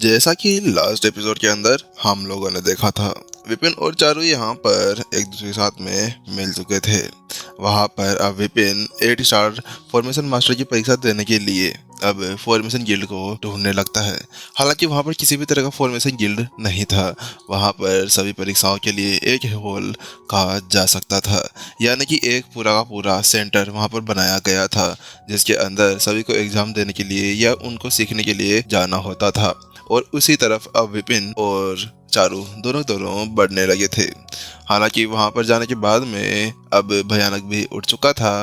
जैसा कि last episode के अंदर हम लोगों ने देखा था, विपिन और चारू यहाँ पर एक दूसरे के साथ में मिल चुके थे। वहाँ पर अब विपिन 8 स्टार फॉर्मेशन मास्टर की परीक्षा देने के लिए अब फॉर्मेशन गिल्ड को ढूंढने लगता है। हालांकि वहाँ पर किसी भी तरह का फॉर्मेशन गिल्ड नहीं था। वहाँ पर सभी परीक्षाओं के लिए एक हॉल कहा जा सकता था, यानी कि एक पूरा का पूरा सेंटर वहाँ पर बनाया गया था, जिसके अंदर सभी को एग्जाम देने के लिए या उनको सीखने के लिए जाना होता था। और उसी तरफ अब विपिन और चारू दोनों बढ़ने लगे थे। हालांकि वहां पर जाने के बाद में अब भयानक भी उठ चुका था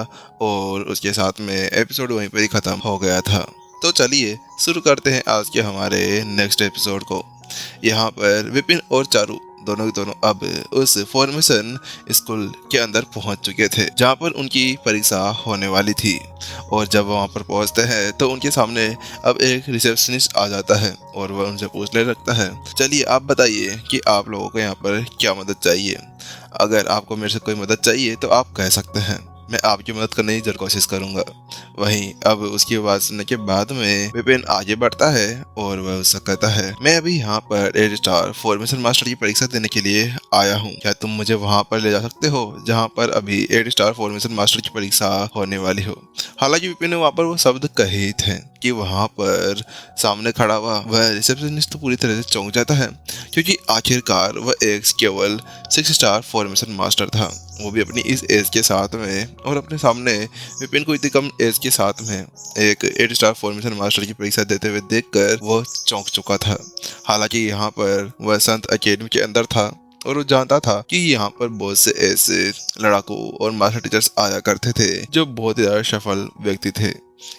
और उसके साथ में एपिसोड वहीं पर ही खत्म हो गया था। तो चलिए शुरू करते हैं आज के हमारे नेक्स्ट एपिसोड को। यहाँ पर विपिन और चारू दोनों अब उस फॉर्मेशन स्कूल के अंदर पहुंच चुके थे, जहां पर उनकी परीक्षा होने वाली थी। और जब वहां पर पहुंचते हैं तो उनके सामने अब एक रिसेप्शनिस्ट आ जाता है और वह उनसे पूछने लगता है, चलिए आप बताइए कि आप लोगों को यहाँ पर क्या मदद चाहिए। अगर आपको मेरे से कोई मदद चाहिए तो आप कह सकते हैं, मैं आपकी मदद करने की जरूर कोशिश करूंगा। वहीं अब उसकी आवाज सुनने के बाद में विपिन आगे बढ़ता है और वह उससे कहता है, मैं अभी यहाँ पर 8 स्टार फॉर्मेशन मास्टर की परीक्षा देने के लिए आया हूँ। क्या तुम मुझे वहाँ पर ले जा सकते हो जहाँ पर अभी 8 स्टार फॉर्मेशन मास्टर की परीक्षा होने वाली हो। हालांकि विपिन ने वहाँ पर वो शब्द कहे ही थे कि वहाँ पर सामने खड़ा हुआ वह रिसेप्शनिस्ट तो पूरी तरह से चौंक जाता है, क्योंकि आखिरकार वह एक केवल 6 स्टार फॉर्मेशन मास्टर था, वो भी अपनी इस एज के साथ में, और अपने सामने विपिन को इतनी कम एज के साथ में एक 8 स्टार फॉर्मेशन मास्टर की परीक्षा देते हुए देखकर वह चौंक चुका था। हालांकि यहाँ पर वह संत अकेडमी के अंदर था और वो जानता था कि यहाँ पर बहुत से ऐसे लड़ाकू और मास्टर टीचर्स आया करते थे जो बहुत ही ज्यादा सफल व्यक्ति थे।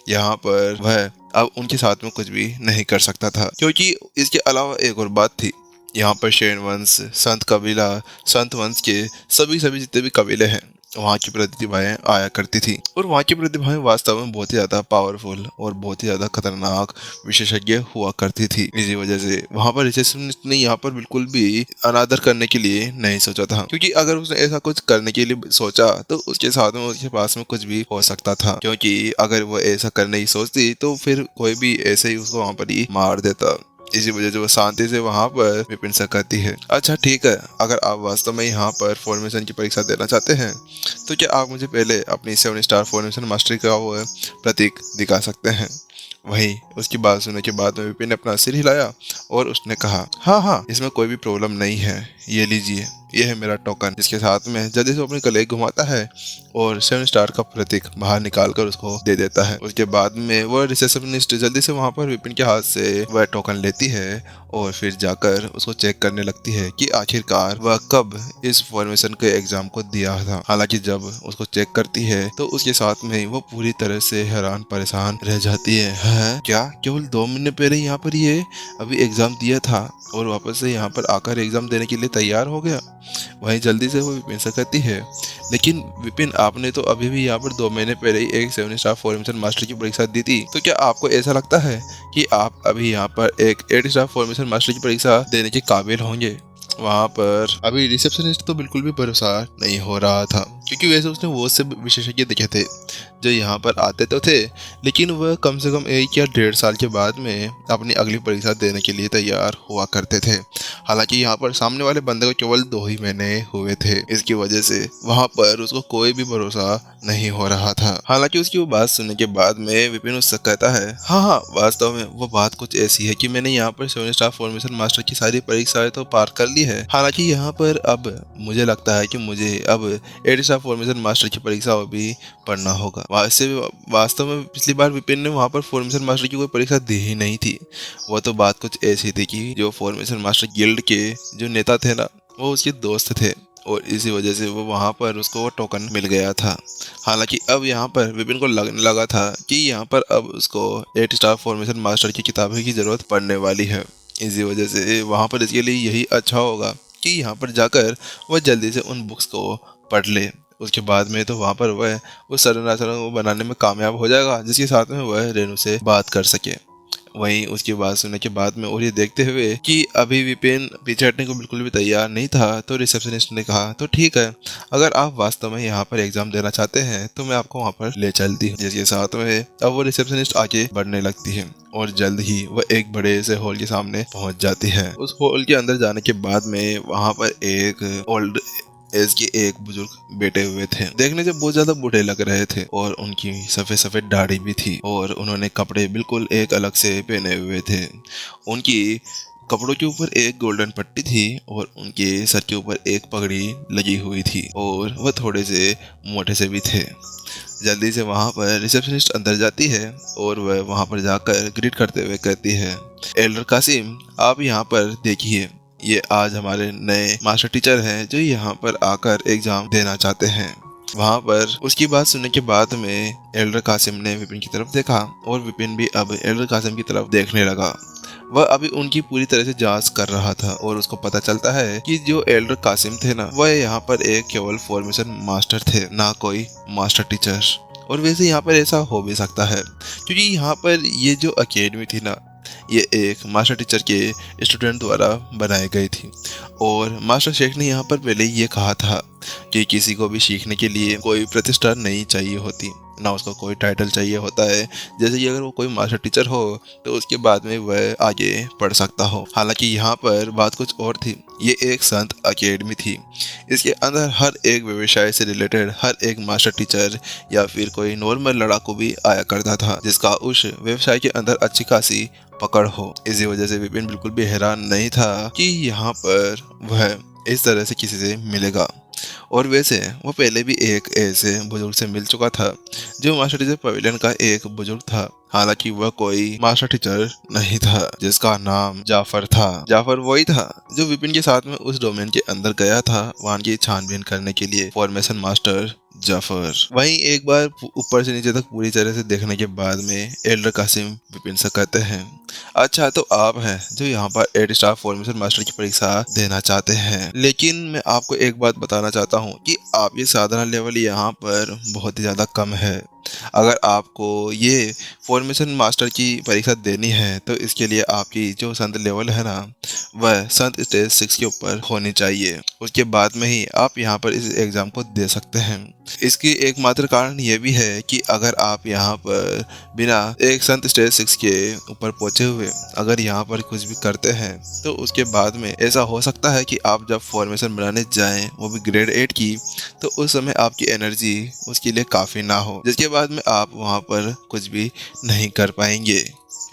यहाँ पर वह अब उनके साथ में कुछ भी नहीं कर सकता था, क्योंकि इसके अलावा एक और बात थी। यहाँ पर शैन वंश, संत कबीला, संत वंश के सभी जितने भी कबीले हैं, वहाँ की प्रतिभाएं आया करती थी। और वहाँ की प्रतिभाएं वास्तव में बहुत ही ज़्यादा पावरफुल और बहुत ही ज़्यादा खतरनाक विशेषज्ञ हुआ करती थी। इसी वजह से वहाँ पर रिसेप्शनिस्ट ने यहाँ पर बिल्कुल भी अनादर करने के लिए नहीं सोचा था, क्योंकि अगर उसने ऐसा कुछ करने के लिए सोचा तो उसके साथ में उसके पास में कुछ भी हो सकता था, क्योंकि अगर वो ऐसा करने की सोचती तो फिर कोई भी ऐसे ही उसको वहाँ पर ही मार देता। इसी वजह से वो शांति से वहाँ पर विपिन से कहती है, अच्छा ठीक है, अगर आप वास्तव में यहाँ पर फॉर्मेशन की परीक्षा देना चाहते हैं तो क्या आप मुझे पहले अपनी 7 स्टार फॉर्मेशन मास्टरी का वो प्रतीक दिखा सकते हैं। वहीं उसकी बात सुनने के बाद में विपिन ने अपना सिर हिलाया और उसने कहा, हाँ, इसमें कोई भी प्रॉब्लम नहीं है, ये लीजिए, ये है मेरा टोकन। इसके साथ में जल्दी से अपनी कलेग घुमाता है और 7 स्टार का प्रतीक बाहर निकाल कर उसको दे देता है। उसके बाद में वह रिसेप्शनिस्ट जल्दी से वहां पर विपिन के हाथ से वह टोकन लेती है और फिर जाकर उसको चेक करने लगती है कि आखिरकार वह कब इस फॉर्मेशन के एग्जाम को दिया था। हालांकि जब उसको चेक करती है तो उसके साथ में वो पूरी तरह से हैरान परेशान रह जाती है, क्या केवल 2 महीने पहले यहाँ पर ये अभी एग्जाम दिया था और वापस से यहाँ पर आकर एग्जाम देने के लिए तैयार हो गया। वहीं जल्दी से वो विपिन से कहती है, लेकिन विपिन आपने तो अभी भी यहाँ पर 2 महीने पहले ही एक 7 स्टार फॉर्मेशन मास्टर की परीक्षा दी थी, तो क्या आपको ऐसा लगता है कि आप अभी यहाँ पर एक 8 स्टार फॉर्मेशन मास्टर की परीक्षा देने के काबिल होंगे। वहाँ पर अभी रिसेप्शनिस्ट तो बिल्कुल भी भरोसा नहीं हो रहा था, क्योंकि वैसे उसने वो से विशेषज्ञ देखे थे जो यहाँ पर आते तो थे, लेकिन वह कम से कम 1 या 1.5 साल के बाद में अपनी अगली परीक्षा देने के लिए तैयार हुआ करते थे। हालांकि यहाँ पर सामने वाले बंदे को केवल 2 ही महीने हुए थे, इसकी वजह से वहाँ पर उसको कोई भी भरोसा नहीं हो रहा था। हालांकि उसकी वो बात सुनने के बाद में विपिन उससे कहता है, हाँ, वास्तव में वो बात कुछ ऐसी है कि मैंने यहाँ पर 7 स्टार फॉर्मेशन मास्टर की सारी परीक्षाएं तो पार कर ली है। हालांकि यहाँ पर अब मुझे लगता है कि मुझे अब 8 स्टार फॉर्मेशन मास्टर की परीक्षा भी पढ़ना होगा। वास्तव में पिछली बार विपिन ने वहाँ पर फॉर्मेशन मास्टर की कोई परीक्षा दी ही नहीं थी। वो तो बात कुछ ऐसी थी कि जो फॉर्मेशन मास्टर गिल्ड के जो नेता थे ना, वो उसके दोस्त थे और इसी वजह से वो वहाँ पर उसको वो टोकन मिल गया था। हालांकि अब यहाँ पर विपिन को लगने लगा था कि यहाँ पर अब उसको 8 स्टार फॉर्मेशन मास्टर की किताबें की जरूरत पड़ने वाली है। इसी वजह से वहाँ पर इसके लिए यही अच्छा होगा कि यहाँ पर जाकर वह जल्दी से उन बुक्स को पढ़ ले। उसके बाद में तो वहाँ पर वह उस सरनाचरण को बनाने में कामयाब हो जाएगा, जिसके साथ में वह रेनू से बात कर सके। वहीं उसकी बात सुनने के बाद में और ये देखते हुए कि अभी विपिन पीछे हटने को बिल्कुल भी तैयार नहीं था, तो रिसेप्शनिस्ट ने कहा तो ठीक है, अगर आप वास्तव में यहाँ पर एग्जाम देना चाहते हैं तो मैं आपको वहाँ पर ले चलती हूँ। जिसके साथ में अब वो रिसेप्शनिस्ट आगे बढ़ने लगती है और जल्द ही वह एक बड़े से हॉल के सामने पहुंच जाती है। उस हॉल के अंदर जाने के बाद में वहाँ पर एक ओल्ड एज के एक बुजुर्ग बैठे हुए थे। देखने से बहुत ज्यादा बूढ़े लग रहे थे और उनकी सफेद सफेद दाढ़ी भी थी और उन्होंने कपड़े बिल्कुल एक अलग से पहने हुए थे। उनकी कपड़ों के ऊपर एक गोल्डन पट्टी थी और उनके सर के ऊपर एक पगड़ी लगी हुई थी और वह थोड़े से मोटे से भी थे। जल्दी से वहाँ पर रिसेप्शनिस्ट अंदर जाती है और वह वहाँ पर जाकर ग्रीट करते हुए कहती है, एल्डर कासिम, आप यहाँ पर देखिए, ये आज हमारे नए मास्टर टीचर हैं जो यहाँ पर आकर एग्जाम देना चाहते हैं। वहाँ पर उसकी बात सुनने के बाद में एल्डर कासिम ने विपिन की तरफ देखा और विपिन भी अब एल्डर कासिम की तरफ देखने लगा। वह अभी उनकी पूरी तरह से जांच कर रहा था और उसको पता चलता है कि जो एल्डर कासिम थे ना, वह यहाँ पर एक केवल फॉर्मेशन मास्टर थे, ना कोई मास्टर टीचर। और वैसे यहाँ पर ऐसा हो भी सकता है क्योंकि यहाँ पर ये जो अकेडमी थी ना, ये एक मास्टर टीचर के स्टूडेंट द्वारा बनाई गई थी और मास्टर शेख ने यहाँ पर पहले ये कहा था कि किसी को भी सीखने के लिए कोई प्रतिष्ठा नहीं चाहिए होती, ना उसको कोई टाइटल चाहिए होता है। जैसे कि अगर वो कोई मास्टर टीचर हो तो उसके बाद में वह आगे पढ़ सकता हो। हालांकि यहाँ पर बात कुछ और थी। ये एक संत अकेडमी थी। इसके अंदर हर एक व्यवसाय से रिलेटेड हर एक मास्टर टीचर या फिर कोई नॉर्मल लड़ाकू भी आया करता था जिसका उस व्यवसाय के अंदर अच्छी खासी पकड़ हो। इसी वजह से विपिन बिल्कुल भी हैरान नहीं था कि यहाँ पर वह इस तरह से किसी से मिलेगा। और वैसे वो पहले भी एक ऐसे बुजुर्ग से मिल चुका था जो मास्टर टीचर पवेलियन का एक बुजुर्ग था। हालांकि वह कोई मास्टर टीचर नहीं था, जिसका नाम जाफर था। जाफर वही था जो विपिन के साथ में उस डोमेन के अंदर गया था वहां की छानबीन करने के लिए, फॉर्मेशन मास्टर जाफर। वहीं एक बार ऊपर से नीचे तक पूरी तरह से देखने के बाद में एल्डर कासिम विपिन से कहते हैं, अच्छा तो आप हैं जो यहाँ पर 8 स्टार फॉर्मेशन मास्टर की परीक्षा देना चाहते हैं, लेकिन मैं आपको एक बात बताना चाहता हूँ कि आप ये साधारण लेवल यहाँ पर बहुत ही ज़्यादा कम है। अगर आपको ये फॉर्मेशन मास्टर की परीक्षा देनी है तो इसके लिए आपकी जो संत लेवल है ना, वह संत स्टेज 6 के ऊपर होनी चाहिए। उसके बाद में ही आप यहाँ पर इस एग्ज़ाम को दे सकते हैं। इसकी एकमात्र कारण ये भी है कि अगर आप यहाँ पर बिना एक संत स्टेज 6 के ऊपर पहुँचे हुए अगर यहाँ पर कुछ भी करते हैं तो उसके बाद में ऐसा हो सकता है कि आप जब फॉर्मेशन बनाने जाएं, वो भी ग्रेड 8 की, तो उस समय आपकी एनर्जी उसके लिए काफ़ी ना हो, जिसके बाद में आप वहाँ पर कुछ भी नहीं कर पाएंगे।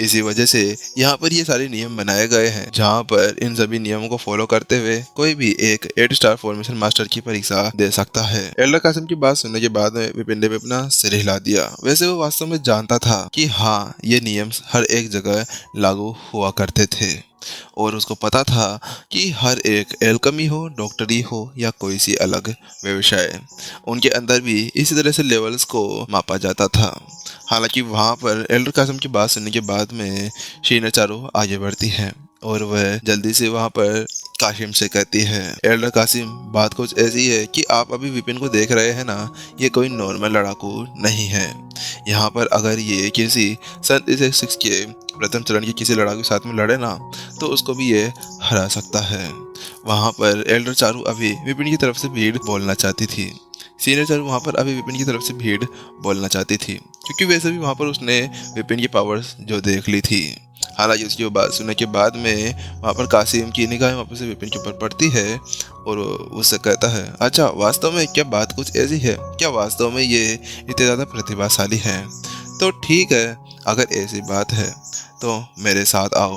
इसी वजह से यहाँ पर ये सारे नियम बनाए गए हैं, जहाँ पर इन सभी नियमों को फॉलो करते हुए कोई भी एक 8 स्टार फॉर्मेशन मास्टर की परीक्षा दे सकता है। एल्डर कासिम की बात सुनने के बाद विपिन ने अपना सिर हिला दिया। वैसे वो वास्तव में जानता था कि हाँ, ये नियम हर एक जगह लागू हुआ करते थे और उसको पता था कि हर एक एल्केमी हो, डॉक्टरी हो या कोई सी अलग व्यवसाय, उनके अंदर भी इसी तरह से लेवल्स को मापा जाता था। हालांकि वहाँ पर एल्डर कासिम की बात सुनने के बाद में शीना चारो आगे बढ़ती है और वह जल्दी से वहाँ पर कासिम से कहती है, एल्डर कासिम, बात कुछ ऐसी है कि आप अभी विपिन को देख रहे हैं ना, ये कोई नॉर्मल लड़ाकू नहीं है। यहाँ पर अगर ये किसी संत 6 के प्रथम चरण के किसी लड़ाकू के साथ में लड़े ना, तो उसको भी ये हरा सकता है। वहाँ पर एल्डर चारू अभी विपिन की तरफ से भीड़ बोलना चाहती थी। सीनियर चारू वहाँ पर अभी विपिन की तरफ से भीड़ बोलना चाहती थी, क्योंकि वैसे भी वहाँ पर उसने विपिन की पावर्स जो देख ली थी। हालांकि उसकी वो बात सुनने के बाद में वहाँ पर कासिम की निगाहें वापस से विपिन के ऊपर पड़ती है और उससे कहता है, अच्छा वास्तव में क्या बात कुछ ऐसी है, क्या वास्तव में ये इतने ज़्यादा प्रतिभाशाली हैं? तो ठीक है, अगर ऐसी बात है तो मेरे साथ आओ,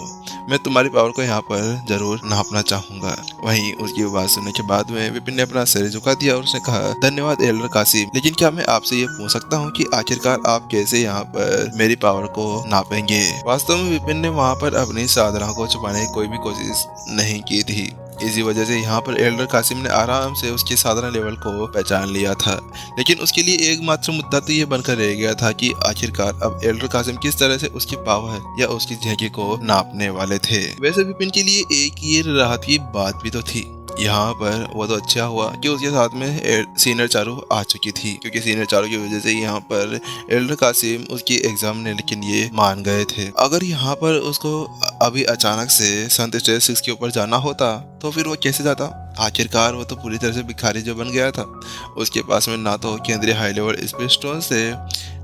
मैं तुम्हारी पावर को यहाँ पर जरूर नापना चाहूँगा। वहीं उसकी बात सुनने के बाद में विपिन ने अपना सिर झुका दिया और उसने कहा, धन्यवाद एल्डर कासिम, लेकिन क्या मैं आपसे ये पूछ सकता हूँ कि आखिरकार आप कैसे यहाँ पर मेरी पावर को नापेंगे? वास्तव में विपिन ने वहाँ पर अपनी साधना को छुपाने की कोई भी कोशिश नहीं की थी। इसी वजह से यहाँ पर एल्डर कासिम ने आराम से उसके साधना लेवल को पहचान लिया था, लेकिन उसके लिए एकमात्र मुद्दा तो ये बनकर रह गया था कि आखिरकार अब एल्डर कासिम किस तरह से उसकी पावर या उसकी झांकी को नापने वाले थे। वैसे विपिन के लिए एक ये राहत की बात भी तो थी। यहाँ पर वो तो अच्छा हुआ कि उसके साथ में सीनियर चारू आ चुकी थी, क्योंकि सीनियर चारू की वजह से यहाँ पर एल्डर कासिम उसकी एग्जाम लेने के लिए मान गए थे। अगर यहाँ पर उसको अभी अचानक से संत स्टेज 6 के ऊपर जाना होता तो फिर वो कैसे जाता? आखिरकार वो तो पूरी तरह से भिखारी जो बन गया था। उसके पास में ना तो केंद्रीय हाई लेवल स्पेस स्टोन से,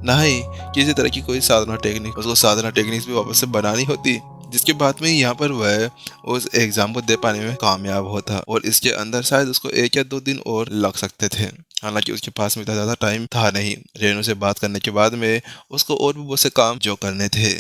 ना ही किसी तरह की कोई साधना टेक्निक। उसको साधना टेक्निक्स भी वापस से बनानी होती, जिसके बाद में यहाँ पर वह उस एग्जाम को दे पाने में कामयाब होता, और इसके अंदर शायद उसको 1 या 2 दिन और लग सकते थे। हालांकि उसके पास में इतना ज़्यादा टाइम था नहीं। रेनू से बात करने के बाद में उसको और भी बहुत से काम जो करने थे।